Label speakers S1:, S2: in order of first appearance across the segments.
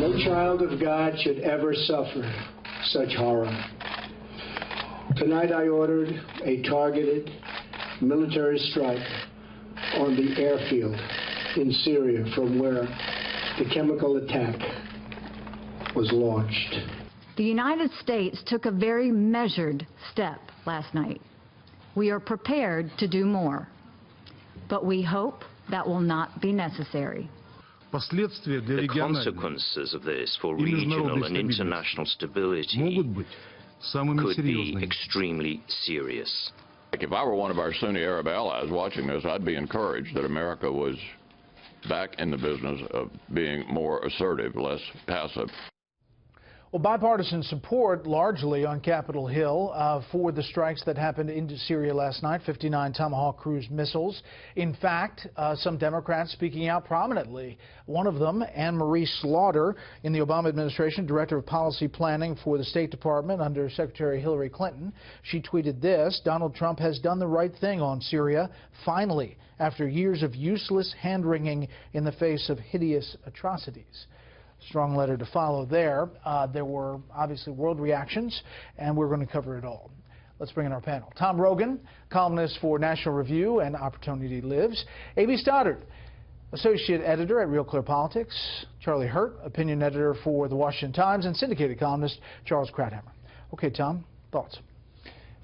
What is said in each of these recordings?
S1: No child of God should ever suffer such horror. Tonight I ordered a targeted military strike on the airfield in Syria from where the chemical attack was launched.
S2: The United States took a very measured step last night. We are prepared to do more, but we hope that will not be necessary.
S3: The consequences of this for regional and international stability could be extremely serious.
S4: If I were one of our Sunni Arab allies watching this, I'd be encouraged that America was back in the business of being more assertive, less passive.
S5: Well, bipartisan support largely on Capitol Hill for the strikes that happened into Syria last night, 59 Tomahawk cruise missiles. In fact, some Democrats speaking out prominently. One of them, Anne-Marie Slaughter, in the Obama administration, Director of Policy Planning for the State Department under Secretary Hillary Clinton. She tweeted this: Donald Trump has done the right thing on Syria, finally, after years of useless hand-wringing in the face of hideous atrocities. Strong letter to follow there. There were obviously world reactions, and we're going to cover it all. Let's bring in our panel. Tom Rogan, columnist for National Review and Opportunity Lives. A.B. Stoddard, associate editor at Real Clear Politics. Charlie Hurt, opinion editor for The Washington Times, and syndicated columnist Charles Krauthammer. Okay, Tom, thoughts?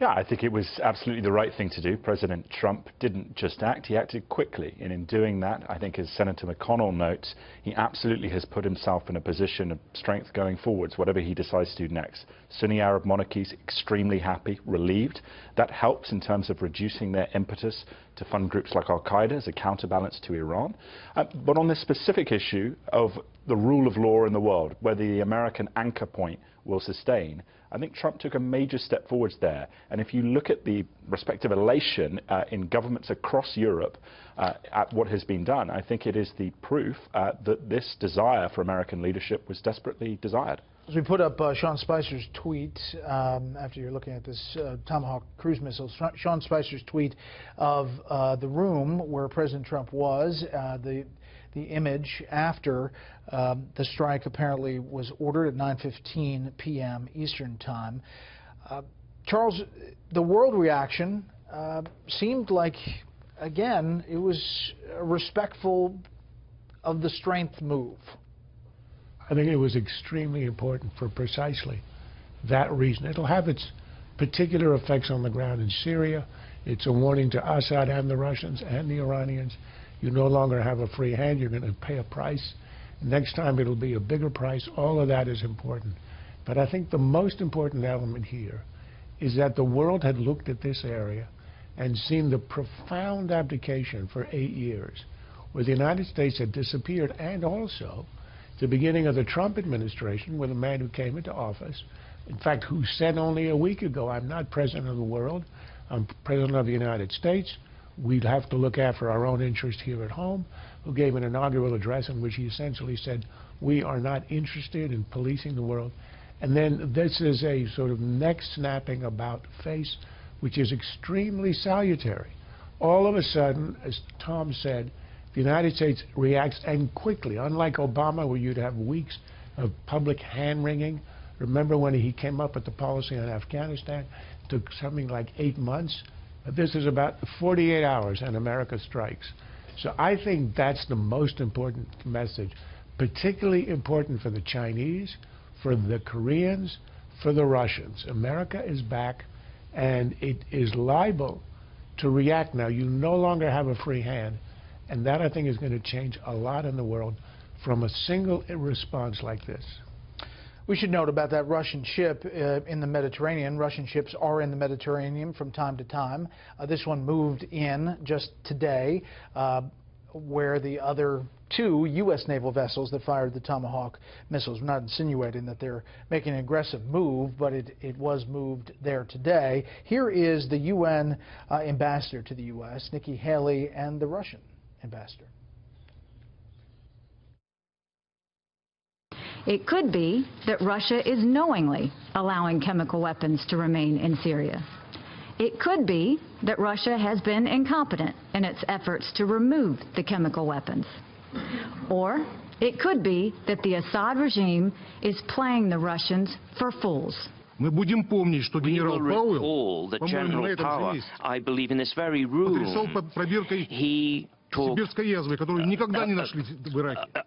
S6: Yeah, I think it was absolutely the right thing to do. President Trump didn't just act, he acted quickly. And in doing that, I think as Senator McConnell notes, he absolutely has put himself in a position of strength going forwards, whatever he decides to do next. Sunni Arab monarchies extremely happy, relieved. That helps in terms of reducing their impetus to fund groups like Al-Qaeda as a counterbalance to Iran. But on this specific issue of the rule of law in the world, whether the American anchor point will sustain, I think Trump took a major step forwards there. And if you look at the respective elation in governments across Europe at what has been done, I think it is the proof that this desire for American leadership was desperately desired.
S5: As we put up Sean Spicer's tweet, after you're looking at this Tomahawk cruise missiles, Sean Spicer's tweet of the room where President Trump was, the image after the strike apparently was ordered at 9:15 p.m. Eastern Time. Charles, the world reaction seemed like, again, it was respectful of the strength move.
S7: I think it was extremely important for precisely that reason. It'll have its particular effects on the ground in Syria. It's a warning to Assad and the Russians and the Iranians. You no longer have a free hand. You're going to pay a price. Next time it'll be a bigger price. All of that is important. But I think the most important element here is that the world had looked at this area and seen the profound abdication for 8 years, where the United States had disappeared, and also the beginning of the Trump administration with a man who came into office, in fact, who said only a week ago, I'm not president of the world, I'm president of the United States. We'd have to look after our own interest here at home, who gave an inaugural address in which he essentially said, we are not interested in policing the world. And then this is a sort of neck snapping about face, which is extremely salutary. All of a sudden, as Tom said, the United States reacts, and quickly, unlike Obama, where you'd have weeks of public hand-wringing. Remember when he came up with the policy on Afghanistan? It took something like 8 months. This is about 48 hours, and America strikes. So I think that's the most important message, particularly important for the Chinese, for the Koreans, for the Russians. America is back, and it is liable to react now. You no longer have a free hand. And that, I think, is going to change a lot in the world from a single response like this.
S5: We should note about that Russian ship in the Mediterranean. Russian ships are in the Mediterranean from time to time. This one moved in just today, where the other two U.S. naval vessels that fired the Tomahawk missiles. We're not insinuating that they're making an aggressive move, but it was moved there today. Here is the UN ambassador to the U.S., Nikki Haley, and the Russian ambassador.
S2: It could be that Russia is knowingly allowing chemical weapons to remain in Syria. It could be that Russia has been incompetent in its efforts to remove the chemical weapons. Or It could be that the Assad regime is playing the Russians for fools.
S3: We will recall that General Power, I believe in this very room, he talked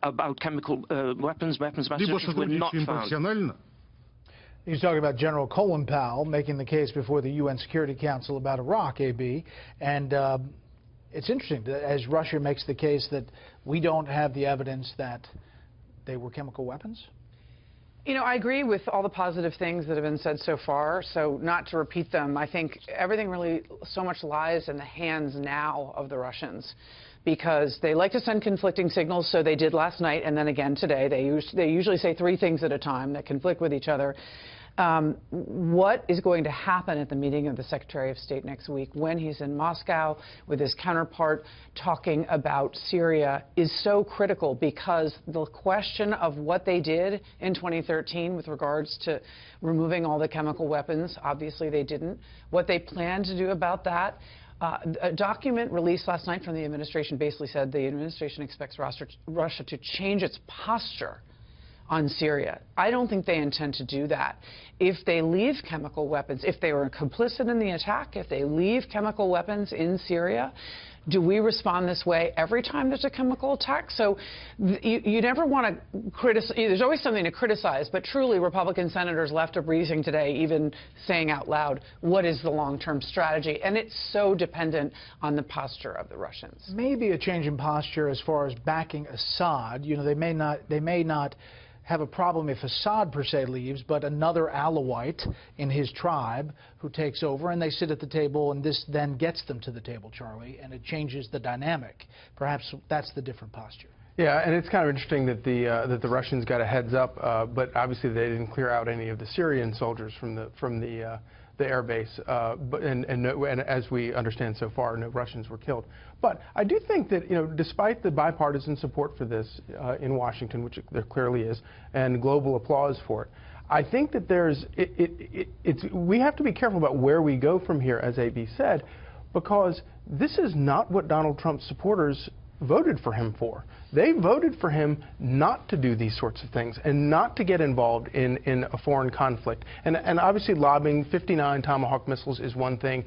S3: about chemical weapons of mass destruction were not found.
S5: He's talking about General Colin Powell making the case before the UN Security Council about Iraq, AB. And it's interesting that as Russia makes the case that we don't have the evidence that they were chemical weapons.
S8: You know, I agree with all the positive things that have been said so far, so not to repeat them, I think everything really so much lies in the hands now of the Russians, because they like to send conflicting signals, so they did last night and then again today. They usually say 3 things at a time that conflict with each other. What is going to happen at the meeting of the Secretary of State next week when he's in Moscow with his counterpart talking about Syria is so critical, because the question of what they did in 2013 with regards to removing all the chemical weapons, obviously they didn't. What they plan to do about that, a document released last night from the administration basically said the administration expects Russia to change its posture on Syria. I don't think they intend to do that. If they leave chemical weapons, if they were complicit in the attack, if they leave chemical weapons in Syria, do we respond this way every time there's a chemical attack? So you never want to criticize. There's always something to criticize, but truly Republican senators left a briefing today even saying out loud, what is the long-term strategy? And it's so dependent on the posture of the Russians.
S5: Maybe a change in posture as far as backing Assad. You know, they may not have a problem if Assad per se leaves, but another Alawite in his tribe who takes over, and they sit at the table, and this then gets them to the table, Charlie, and it changes the dynamic. Perhaps that's the different posture.
S9: Yeah, and it's kind of interesting that the Russians got a heads up, but obviously they didn't clear out any of the Syrian soldiers from the air base, and as we understand so far, no Russians were killed. But I do think that, you know, despite the bipartisan support for this in Washington, which there clearly is, and global applause for it, I think that we have to be careful about where we go from here, as AB said, because this is not what Donald Trump's supporters voted for him for. They voted for him not to do these sorts of things and not to get involved in a foreign conflict. And obviously lobbying 59 Tomahawk missiles is one thing.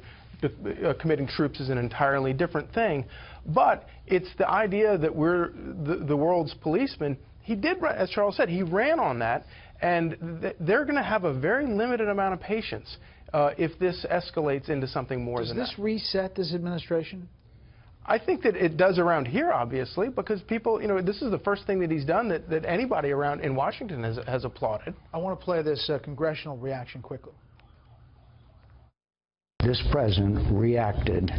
S9: Committing troops is an entirely different thing. But it's the idea that we're the world's policemen. He did, as Charles said, he ran on that. And they're going to have a very limited amount of patience if this escalates into something more than that. Does this
S5: reset this administration?
S9: I think that it does around here, obviously, because people, you know, this is the first thing that he's done that anybody around in Washington has applauded.
S5: I want to play this congressional reaction quickly.
S10: This president reacted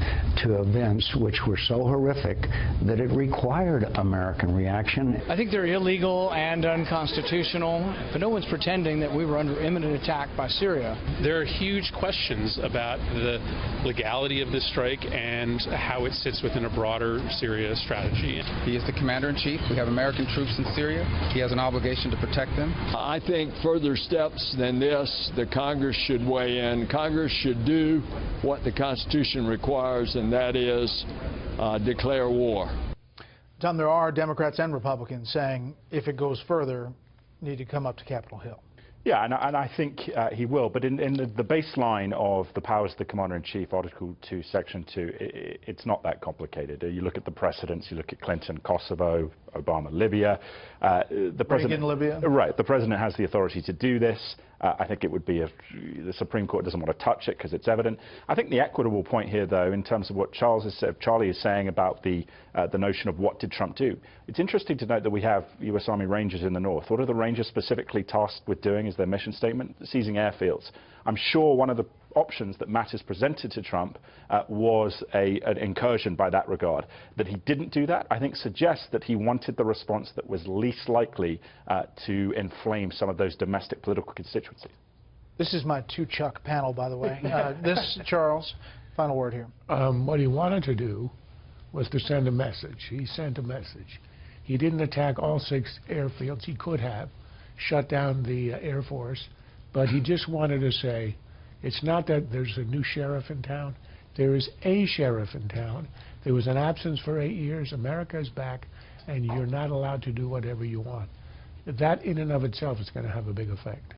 S10: to events which were so horrific that it required American reaction.
S11: I think they're illegal and unconstitutional, but no one's pretending that we were under imminent attack by Syria.
S12: There are huge questions about the legality of this strike and how it sits within a broader Syria strategy.
S13: He is the commander-in-chief. We have American troops in Syria. He has an obligation to protect them.
S14: I think further steps than this, the Congress should weigh in. Congress should do what the Constitution requires, and that is declare war.
S5: Tom, there are Democrats and Republicans saying if it goes further, need to come up to Capitol Hill.
S6: Yeah, and I think he will. But in the baseline of the powers of the Commander-in-Chief, Article 2, Section 2, it's not that complicated. You look at the precedents, you look at Clinton, Kosovo, Obama, Libya. The president,
S5: Libya.
S6: Right, the president has the authority to do this. I think it would be the Supreme Court doesn't want to touch it because it's evident. I think the equitable point here, though, in terms of what Charlie is saying about the notion of what did Trump do. It's interesting to note that we have U.S. Army Rangers in the north. What are the Rangers specifically tasked with doing is their mission statement? Seizing airfields. I'm sure one of the options that Matt has presented to Trump was an incursion by that regard. That he didn't do that, I think, suggests that he wanted the response that was least likely to inflame some of those domestic political constituencies.
S5: This is my two-chuck panel, by the way. Charles, final word here.
S7: What he wanted to do was to send a message. He sent a message. He didn't attack all 6 airfields. He could have shut down the Air Force, but he just wanted to say, it's not that there's a new sheriff in town. There is a sheriff in town. There was an absence for 8 years. America is back, and you're not allowed to do whatever you want. That in and of itself is going to have a big effect.